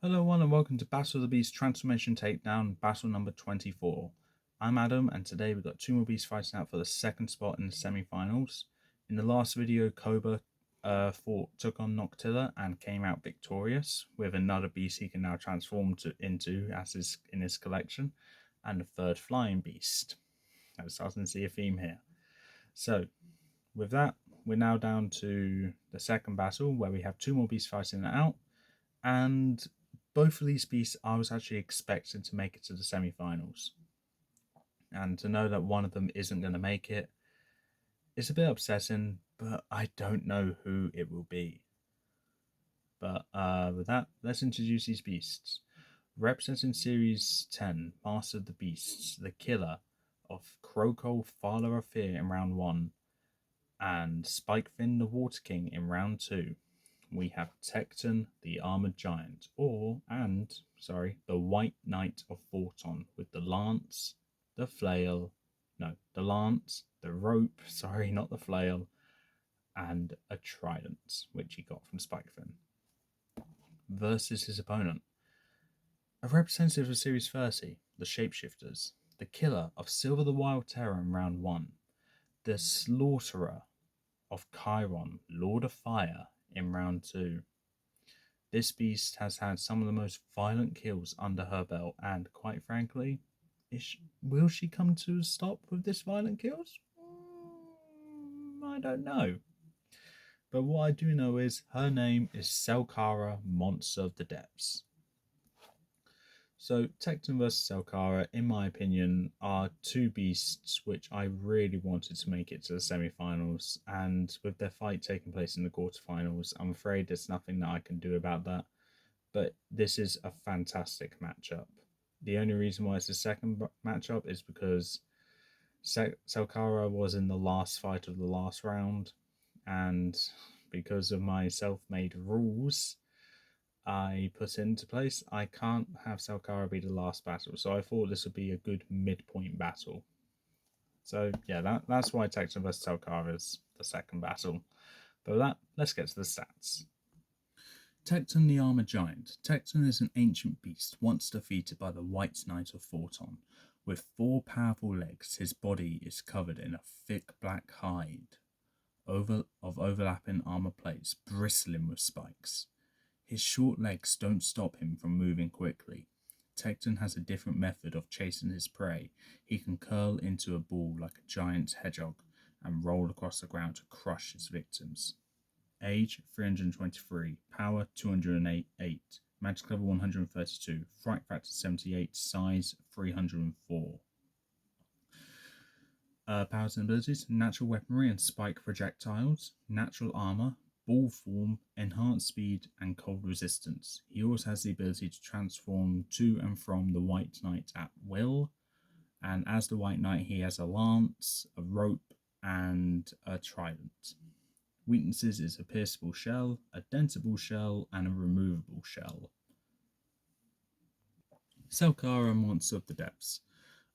Hello everyone and welcome to Battle of the Beast Transformation Takedown, battle number 24. I'm Adam and today we've got two more beasts fighting out for the second spot in the semi-finals. In the last video, Cobra took on Noctilla and came out victorious with another beast he can now transform into in his collection, and a third flying beast. I'm starting to see a theme here. So with that, we're now down to the second battle where we have two more beasts fighting it out, and both of these beasts I was actually expecting to make it to the semi-finals, and to know that one of them isn't going to make it is a bit upsetting, but I don't know who it will be. But with that, let's introduce these beasts. Representing Series 10, Master of the Beasts, the killer of Krokol, Father of Fear in round 1, and Spikefin the Water King in round 2. We have Tecton, the Armored Giant, the White Knight of Forton, with the lance, the rope, not the flail, and a trident, which he got from Spikefin, versus his opponent. A representative of Series 30, the Shapeshifters, the killer of Silver the Wild Terror in round 1, the Slaughterer of Chiron, Lord of Fire, in round 2. This beast has had some of the most violent kills under her belt, and quite frankly, will she come to a stop with this violent kills? I don't know. But what I do know is her name is Selkara, Monster of the Depths. So Tecton versus Selkara, in my opinion, are two beasts which I really wanted to make it to the semi-finals, and with their fight taking place in the quarterfinals, I'm afraid there's nothing that I can do about that. But this is a fantastic matchup. The only reason why it's a second matchup is because Selkara was in the last fight of the last round, and because of my self-made rules I put into place, I can't have Selkara be the last battle, so I thought this would be a good midpoint battle. So yeah, that's why Tecton vs Selkara is the second battle. But with that, let's get to the stats. Tecton the Armored Giant. Tecton is an ancient beast once defeated by the White Knight of Forton. With 4 powerful legs, his body is covered in a thick black hide of overlapping armor plates bristling with spikes. His short legs don't stop him from moving quickly. Tecton has a different method of chasing his prey. He can curl into a ball like a giant hedgehog and roll across the ground to crush his victims. Age 323, power 208, magic level 132, fright factor 78, size 304. Powers and abilities: natural weaponry and spike projectiles, natural armor, ball form, enhanced speed, and cold resistance. He also has the ability to transform to and from the White Knight at will, and as the White Knight he has a lance, a rope, and a trident. Weaknesses is a pierceable shell, a dentable shell, and a removable shell. Selkara, Monster of the Depths.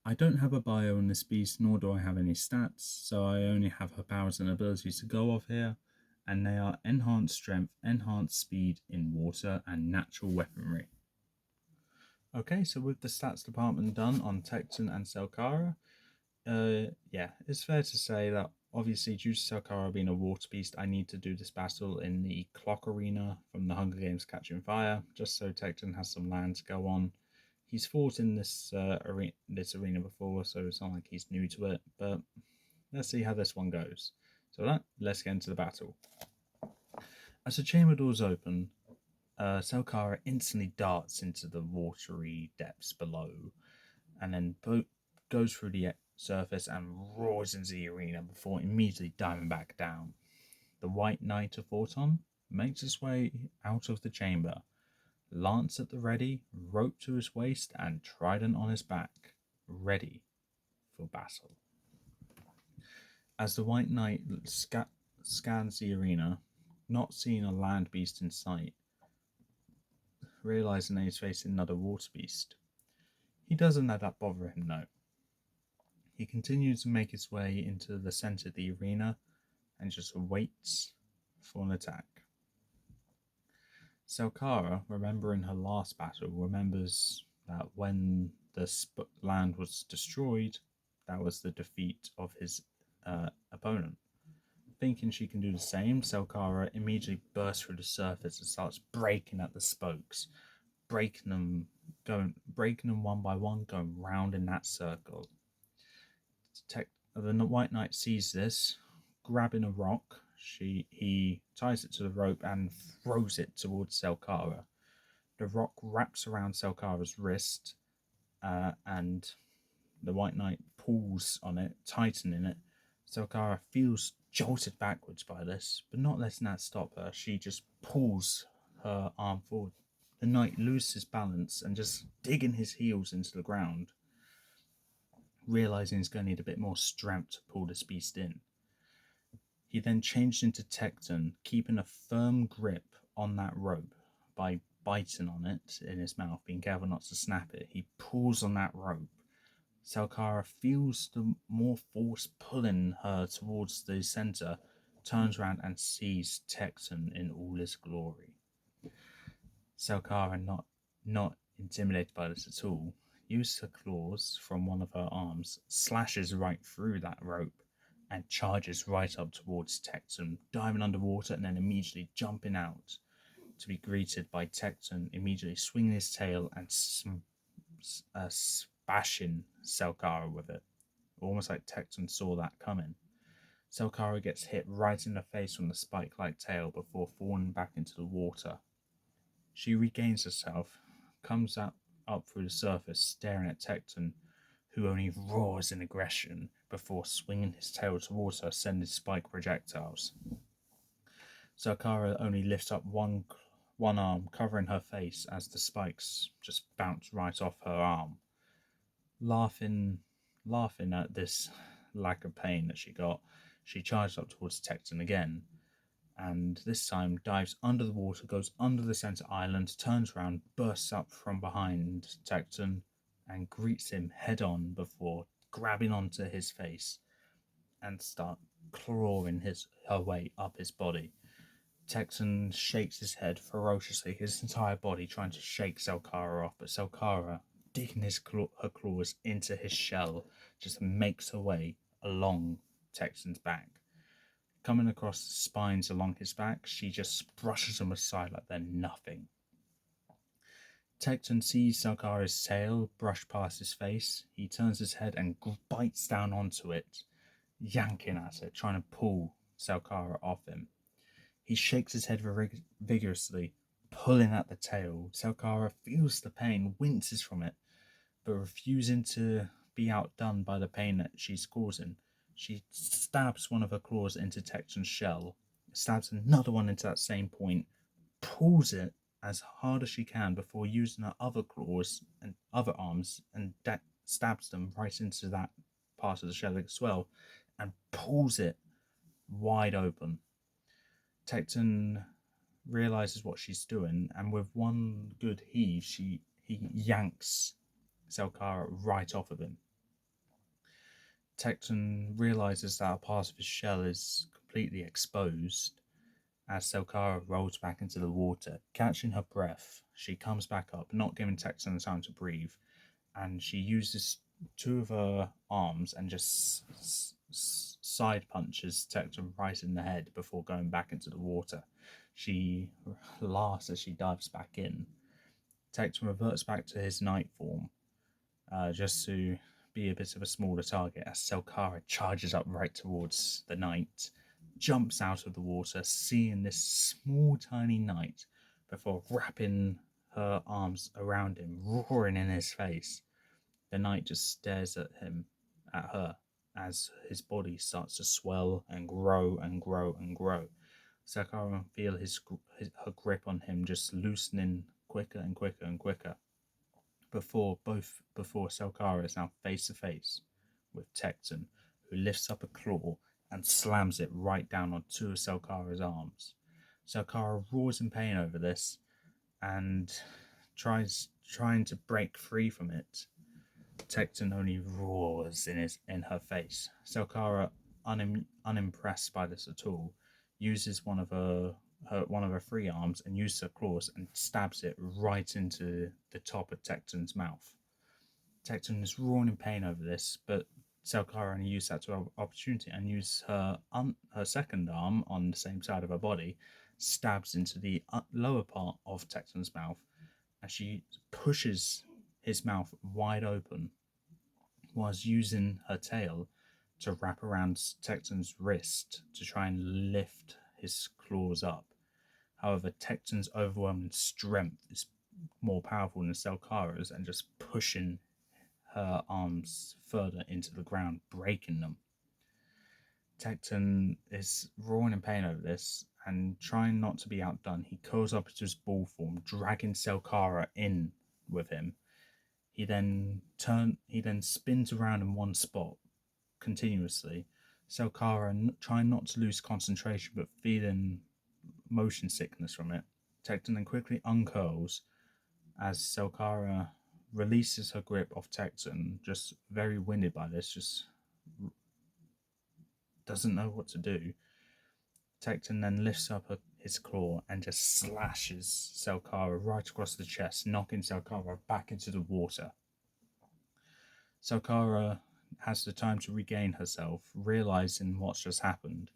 I don't have a bio on this beast, nor do I have any stats, so I only have her powers and abilities to go off here, and they are enhanced strength, enhanced speed in water, and natural weaponry. Okay, so with the stats department done on Tecton and Selkara, it's fair to say that obviously due to Selkara being a water beast, I need to do this battle in the clock arena from the Hunger Games Catching Fire, just so Tecton has some land to go on. He's fought in this arena before, so it's not like he's new to it, but let's see how this one goes. So let's get into the battle. As the chamber doors open, Selkara instantly darts into the watery depths below, and then goes through the surface and roars into the arena before immediately diving back down. The White Knight of Forton makes his way out of the chamber, lance at the ready, rope to his waist, and trident on his back, ready for battle. As the White Knight scans the arena, not seeing a land beast in sight, realizing that he's facing another water beast, he doesn't let that bother him though. He continues to make his way into the center of the arena and just waits for an attack. Selkara, remembering her last battle, remembers that when the land was destroyed, that was the defeat of his opponent. Thinking she can do the same, Selkara immediately bursts through the surface and starts breaking at the spokes, breaking them one by one, going round in that circle. The White Knight sees this, grabbing a rock. He ties it to the rope and throws it towards Selkara. The rock wraps around Selkara's wrist, and the White Knight pulls on it, tightening it. Selkara feels jolted backwards by this, but not letting that stop her. She just pulls her arm forward. The knight loses balance and just digging his heels into the ground, realizing he's going to need a bit more strength to pull this beast in. He then changed into Tecton, keeping a firm grip on that rope by biting on it in his mouth, being careful not to snap it. He pulls on that rope. Selkara feels the more force pulling her towards the center, turns around and sees Tecton in all his glory. Selkara, not intimidated by this at all, uses her claws from one of her arms, slashes right through that rope, and charges right up towards Tecton, diving underwater and then immediately jumping out to be greeted by Tecton immediately swinging his tail and bashing Selkara with it. Almost like Tecton saw that coming. Selkara gets hit right in the face from the spike-like tail before falling back into the water. She regains herself, comes up through the surface, staring at Tecton, who only roars in aggression before swinging his tail towards her, sending spike projectiles. Selkara only lifts up one arm, covering her face as the spikes just bounce right off her arm. Laughing at this lack of pain that she got, she charged up towards Tecton again, and this time dives under the water, goes under the center island, turns around, bursts up from behind Tecton, and greets him head on before grabbing onto his face and start clawing her way up his body. Tecton shakes his head ferociously, his entire body trying to shake Selkara off, but Selkara, digging her claws into his shell, just makes her way along Tecton's back. Coming across the spines along his back, she just brushes them aside like they're nothing. Tecton sees Selkara's tail brush past his face. He turns his head and bites down onto it, yanking at it, trying to pull Selkara off him. He shakes his head vigorously, pulling at the tail. Selkara feels the pain, winces from it, but refusing to be outdone by the pain that she's causing, she stabs one of her claws into Tecton's shell, stabs another one into that same point, pulls it as hard as she can before using her other claws and other arms and stabs them right into that part of the shell as well, and pulls it wide open. Tecton realizes what she's doing, and with one good heave, he yanks Selkara right off of him. Tecton realizes that a part of his shell is completely exposed as Selkara rolls back into the water. Catching her breath, she comes back up, not giving Tecton the time to breathe, and she uses two of her arms and just side punches Tecton right in the head before going back into the water. She laughs as she dives back in. Tecton reverts back to his night form, just to be a bit of a smaller target as Selkara charges up right towards the knight, jumps out of the water, seeing this small tiny knight before wrapping her arms around him, roaring in his face. The knight just stares at her, as his body starts to swell and grow and grow and grow. Selkara feels her grip on him just loosening quicker and quicker and quicker. Before Selkara is now face to face with Tecton, who lifts up a claw and slams it right down on two of Selkara's arms. Selkara roars in pain over this and trying to break free from it. Tecton only roars in her face. Selkara, unimpressed by this at all, uses one of her one of her free arms and uses her claws and stabs it right into the top of Tecton's mouth. Tecton is roaring in pain over this, but Selkara only used that to opportunity and used her second arm on the same side of her body, stabs into the lower part of Tecton's mouth, and she pushes his mouth wide open, whilst using her tail to wrap around Tecton's wrist to try and lift his claws up. However, Tecton's overwhelming strength is more powerful than Selkara's and just pushing her arms further into the ground, breaking them. Tecton is roaring in pain over this and trying not to be outdone. He curls up into his ball form, dragging Selkara in with him. He then spins around in one spot continuously. Selkara trying not to lose concentration but feeling motion sickness from it. Tecton then quickly uncurls as Selkara releases her grip off Tecton, just very winded by this, just doesn't know what to do. Tecton then lifts up his claw and just slashes Selkara right across the chest, knocking Selkara back into the water. Selkara has the time to regain herself, realizing what's just happened.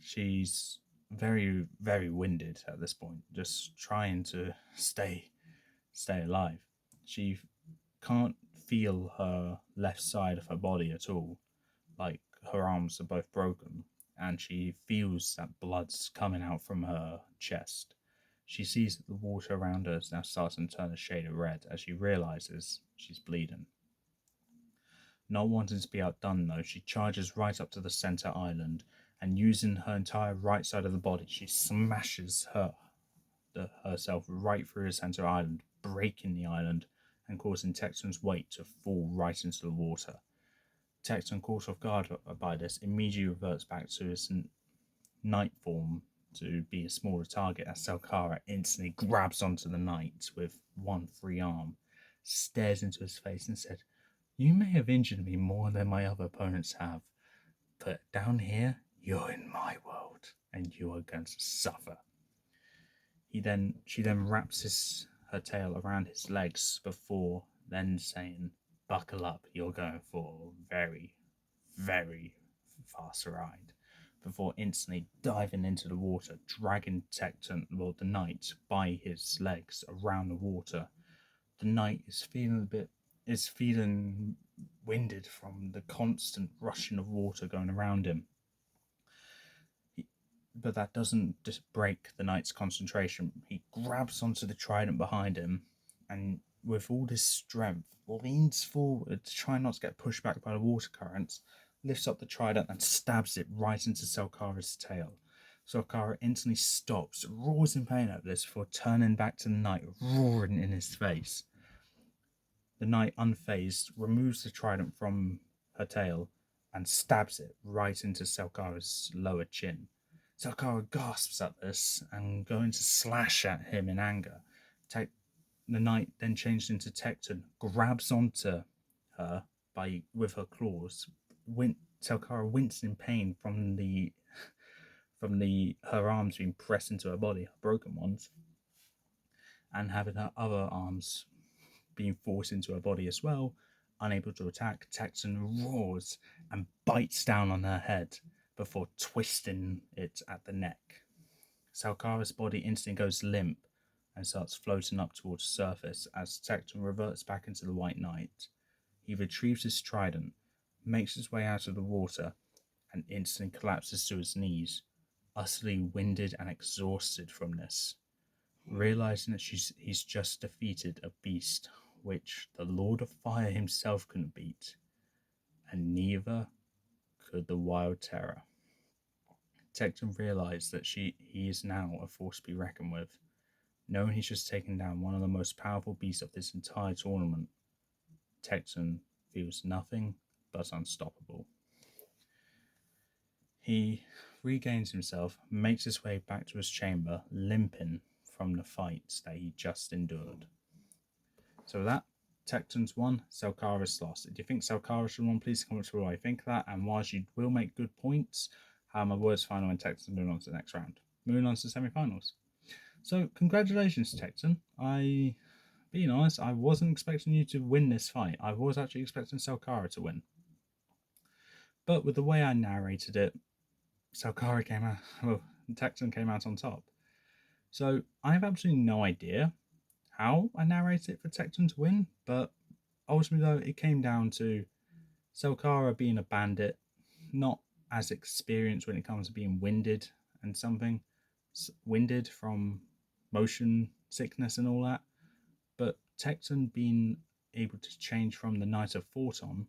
She's very, very winded at this point, just trying to stay alive. She can't feel her left side of her body at all, like her arms are both broken, and she feels that blood's coming out from her chest. She sees that the water around her is now starting to turn a shade of red as she realizes she's bleeding. Not wanting to be outdone though, she charges right up to the center island, and using her entire right side of the body, she smashes herself right through the center island, breaking the island and causing Tecton's weight to fall right into the water. Tecton, caught off guard by this, immediately reverts back to his knight form to be a smaller target as Selkara instantly grabs onto the knight with one free arm, stares into his face and said, "You may have injured me more than my other opponents have, but down here, you're in my world, and you are going to suffer." She then wraps her tail around his legs before then saying, "Buckle up, you're going for a very, very fast ride," before instantly diving into the water, dragging Tecton, the knight, by his legs around the water. The knight is feeling winded from the constant rushing of water going around him. But that doesn't just break the knight's concentration. He grabs onto the trident behind him and, with all his strength, leans forward to try not to get pushed back by the water currents, lifts up the trident and stabs it right into Selkara's tail. Selkara instantly stops, roars in pain at this before turning back to the knight, roaring in his face. The knight, unfazed, removes the trident from her tail and stabs it right into Selkara's lower chin. Selkara gasps at this and going to slash at him in anger. The knight then changed into Tecton, grabs onto her with her claws. Selkara winced in pain from her arms being pressed into her body, her broken ones, and having her other arms being forced into her body as well. Unable to attack, Tecton roars and bites down on her head before twisting it at the neck. Selkara's body instantly goes limp and starts floating up towards the surface as Tecton reverts back into the White Knight. He retrieves his trident, makes his way out of the water, and instantly collapses to his knees, utterly winded and exhausted from this, realizing that he's just defeated a beast which the Lord of Fire himself couldn't beat, and neither could the Wild Terror. Tecton realized that he is now a force to be reckoned with. Knowing he's just taken down one of the most powerful beasts of this entire tournament, Tecton feels nothing but unstoppable. He regains himself, makes his way back to his chamber, limping from the fight that he just endured. So with that, Tecton's won, Selkara's lost. If you think Selkara should win, please comment below what you think of that. And whilst you will make good points, how my words final when Tecton's moving on to the next round. moving on to the semi-finals. So congratulations, Tecton. Being honest, I wasn't expecting you to win this fight. I was actually expecting Selkara to win. But with the way I narrated it, Selkara came out, well, Tecton came out on top. So I have absolutely no idea how I narrated it for Tecton to win, but ultimately though, it came down to Selkara being a bandit, not as experienced when it comes to being winded and something, winded from motion sickness and all that, but Tecton being able to change from the Knight of Forton,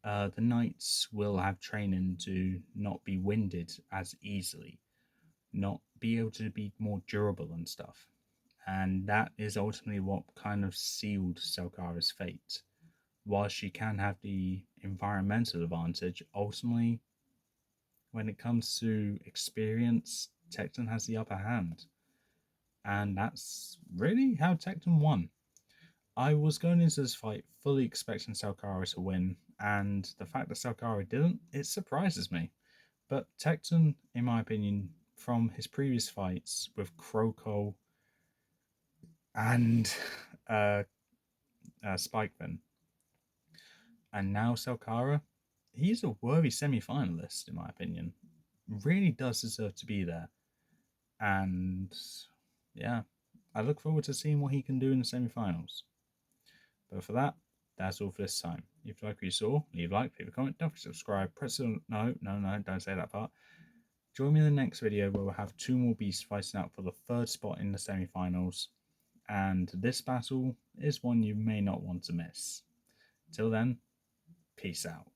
the knights will have training to not be winded as easily, not be able to be more durable and stuff. And that is ultimately what kind of sealed Selkara's fate. While she can have the environmental advantage, ultimately, when it comes to experience, Tecton has the upper hand. And that's really how Tecton won. I was going into this fight fully expecting Selkara to win, and the fact that Selkara didn't, it surprises me. But Tecton, in my opinion, from his previous fights with Kroko and Spikefin, and now Selkara, he's a worthy semi-finalist, in my opinion. Really does deserve to be there. And yeah, I look forward to seeing what he can do in the semi-finals. But for that, that's all for this time. If you like what you saw, leave a like, leave a comment, don't forget to subscribe, press the no, don't say that part. Join me in the next video where we'll have 2 more beasts fighting out for the 3rd spot in the semi-finals. And this battle is one you may not want to miss. Till then, peace out.